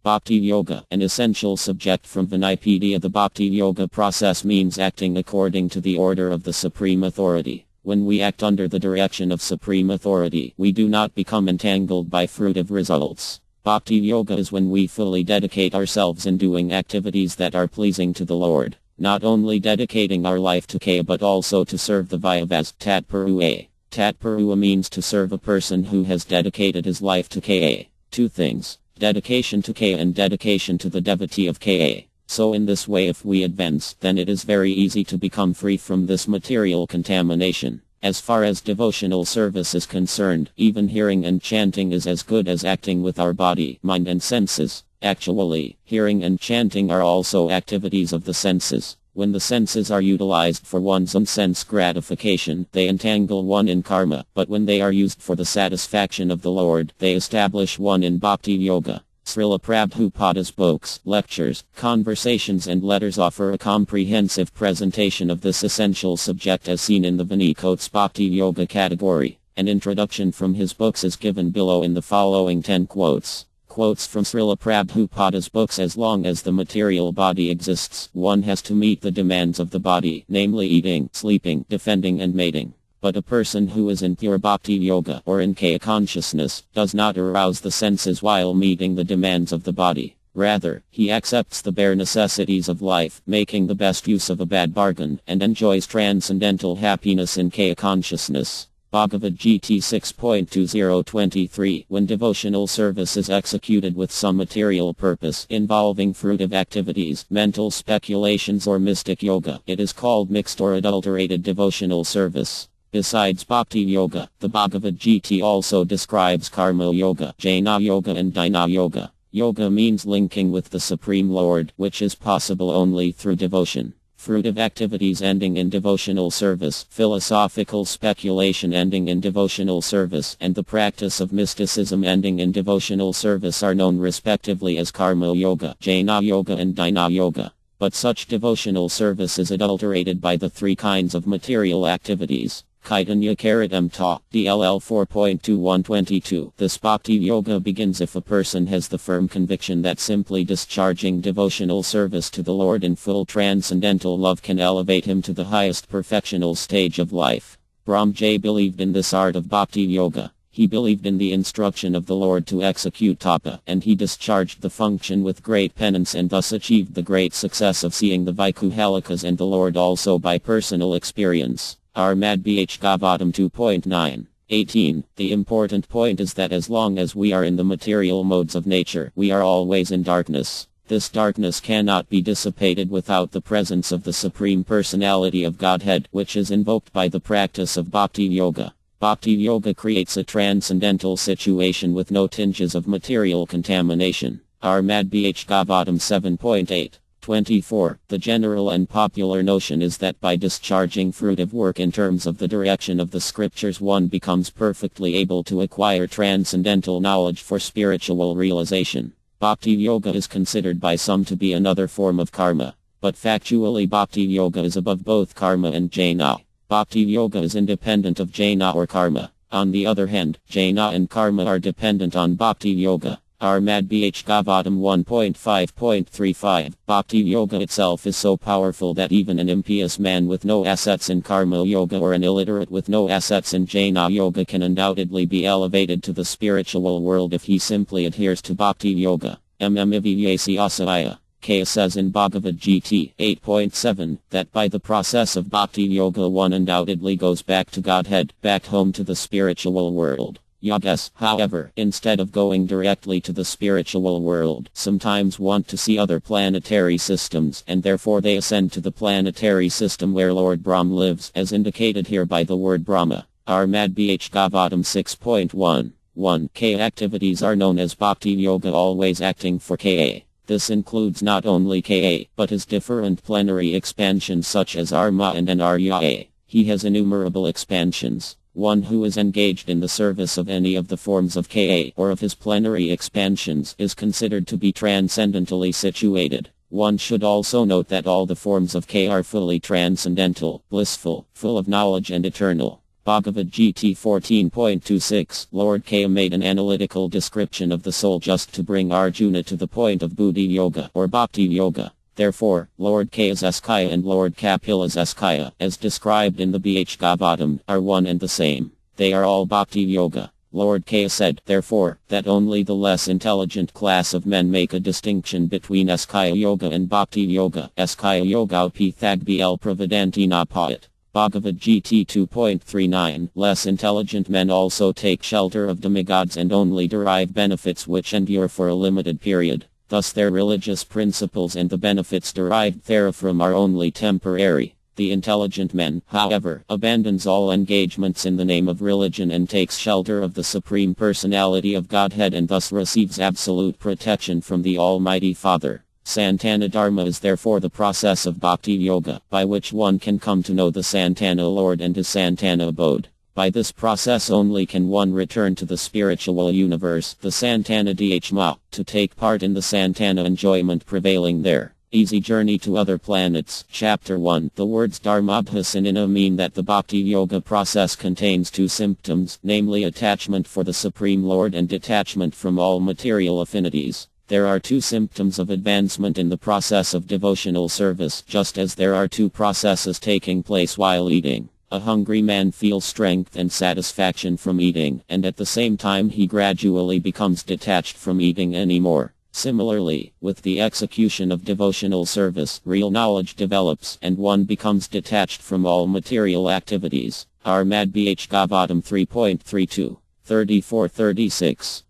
Bhakti Yoga, an essential subject from Vinaypedia. The Bhakti Yoga process means acting according to the order of the Supreme Authority. When we act under the direction of Supreme Authority, we do not become entangled by fruitive results. Bhakti Yoga is when we fully dedicate ourselves in doing activities that are pleasing to the Lord, not only dedicating our life to Kaya but also to serve the Vaivas. Tatparua. Tatparua means to serve a person who has dedicated his life to Kaya. Two things: dedication to Kaya and dedication to the devotee of Kaya. So in this way, if we advance, then it is very easy to become free from this material contamination. As far as devotional service is concerned, even hearing and chanting is as good as acting with our body, mind and senses. Actually, hearing and chanting are also activities of the senses. When the senses are utilized for one's own sense gratification, they entangle one in karma, but when they are used for the satisfaction of the Lord, they establish one in Bhakti Yoga. Srila Prabhupada's books, lectures, conversations and letters offer a comprehensive presentation of this essential subject as seen in the Vinay's Bhakti Yoga category. An introduction from his books is given below in the following 10 quotes. Quotes from Srila Prabhupada's books: as long as the material body exists, one has to meet the demands of the body, namely eating, sleeping, defending and mating. But a person who is in pure Bhakti Yoga or in Kaya consciousness does not arouse the senses while meeting the demands of the body. Rather, he accepts the bare necessities of life, making the best use of a bad bargain, and enjoys transcendental happiness in Kaya consciousness. Bhagavad Gita 6.2023. When devotional service is executed with some material purpose involving fruitive activities, mental speculations or mystic yoga, it is called mixed or adulterated devotional service. Besides Bhakti Yoga, the Bhagavad Gita also describes Karma Yoga, Jnana Yoga and Dhyana Yoga. Yoga means linking with the Supreme Lord, which is possible only through devotion. Fruitive activities ending in devotional service, philosophical speculation ending in devotional service, and the practice of mysticism ending in devotional service are known respectively as Karma Yoga, Jnana Yoga and Dhyana Yoga. But such devotional service is adulterated by the three kinds of material activities. Kaitanya Karitam Ta, DLL 4.2122. This Bhakti Yoga begins if a person has the firm conviction that simply discharging devotional service to the Lord in full transcendental love can elevate him to the highest perfectional stage of life. Brahmji believed in this art of Bhakti Yoga. He believed in the instruction of the Lord to execute tapa, and he discharged the function with great penance and thus achieved the great success of seeing the Vaikuhalikas and the Lord also by personal experience. Armad Bh Gavatam 2.9. 18. The important point is that as long as we are in the material modes of nature, we are always in darkness. This darkness cannot be dissipated without the presence of the Supreme Personality of Godhead, which is invoked by the practice of Bhakti Yoga. Bhakti Yoga creates a transcendental situation with no tinges of material contamination. Armad Bh Gavatam 7.8. 24. The general and popular notion is that by discharging fruitive work in terms of the direction of the scriptures one becomes perfectly able to acquire transcendental knowledge for spiritual realization. Bhakti Yoga is considered by some to be another form of karma. But factually Bhakti Yoga is above both karma and jnana. Bhakti Yoga is independent of jnana or karma. On the other hand, jnana and karma are dependent on Bhakti Yoga. Armad Bh Gavatam 1.5.35. Bhakti Yoga itself is so powerful that even an impious man with no assets in Karma Yoga or an illiterate with no assets in Jnana Yoga can undoubtedly be elevated to the spiritual world if he simply adheres to Bhakti Yoga. Mmivyasyasaya. Kaya says in Bhagavad Gita 8.7 that by the process of Bhakti Yoga one undoubtedly goes back to Godhead, back home to the spiritual world. Yogis, however, instead of going directly to the spiritual world, sometimes want to see other planetary systems, and therefore they ascend to the planetary system where Lord Brahma lives, as indicated here by the word Brahma. Armad Bh Gavatam 6.1. 1. Kaya activities are known as Bhakti Yoga, always acting for Kaya. This includes not only Kaya, but his different plenary expansions such as Arma and Anarya. He has innumerable expansions. One who is engaged in the service of any of the forms of Ka or of his plenary expansions is considered to be transcendentally situated. One should also note that all the forms of Ka are fully transcendental, blissful, full of knowledge and eternal. Bhagavad Gita 14.26 Lord Kaya made an analytical description of the soul just to bring Arjuna to the point of Buddhi Yoga or Bhakti Yoga. Therefore, Lord Kaya's Eskaya and Lord Kapila's Eskaya, as described in the Bhagavatam, are one and the same. They are all Bhakti Yoga. Lord Kaya said, therefore, that only the less intelligent class of men make a distinction between Eskaya Yoga and Bhakti Yoga. Eskaya Yoga Pithagbl Pravedanti Napayat. Bhagavad Gita 2.39 Less intelligent men also take shelter of demigods and only derive benefits which endure for a limited period. Thus their religious principles and the benefits derived therefrom are only temporary. The intelligent man, however, abandons all engagements in the name of religion and takes shelter of the Supreme Personality of Godhead and thus receives absolute protection from the Almighty Father. Santana Dharma is therefore the process of Bhakti Yoga, by which one can come to know the Santana Lord and his Santana abode. By this process only can one return to the spiritual universe, the Santana Dharma, to take part in the Santana enjoyment prevailing there. Easy Journey to Other Planets. Chapter 1 The words Dharmabhasanina mean that the Bhakti Yoga process contains two symptoms, namely attachment for the Supreme Lord and detachment from all material affinities. There are two symptoms of advancement in the process of devotional service, just as there are two processes taking place while eating. A hungry man feels strength and satisfaction from eating, and at the same time he gradually becomes detached from eating anymore. Similarly, with the execution of devotional service, real knowledge develops, and one becomes detached from all material activities. Armad Bhagavatam 3.32, 34-36